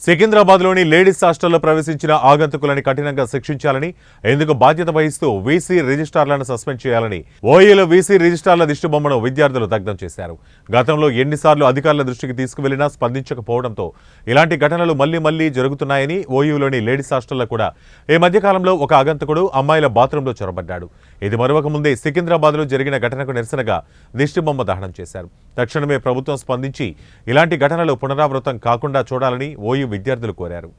సికింద్రాబాద్లోని ladies హాస్టల్లో ప్రవేశించిన ఆగంతకులని కఠినంగా శిక్షించాలని, ఇందుకు బాధ్యత వహిస్తూ వీసీ రిజిస్ట్రార్లను సస్పెండ్ చేయాలని ఓయూలో వీసీ రిజిస్ట్రార్ల దిష్టిబొమ్మను విద్యార్థులు దగ్ధం చేశారు. గతంలో ఎన్నిసార్లు అధికారుల దృష్టికి తీసుకువెళ్లినా స్పందించకపోవడంతో ఇలాంటి ఘటనలు మళ్లీ జరుగుతున్నాయని ఓయూలోని లేడీస్ హాస్టల్లో కూడా ఈ మధ్యకాలంలో ఒక ఆగంతకుడు అమ్మాయిల బాత్రూంలో చొరబడ్డాడు. ఇది మరొక ముందే సికింద్రాబాద్లో జరిగిన ఘటనకు నిరసనగా దిష్టిబొమ్మ దహనం చేశారు. తక్షణమే ప్రభుత్వం స్పందించి ఇలాంటి ఘటనలు పునరావృతం కాకుండా చూడాలని ఓయూ విద్యార్థులు కోరారు.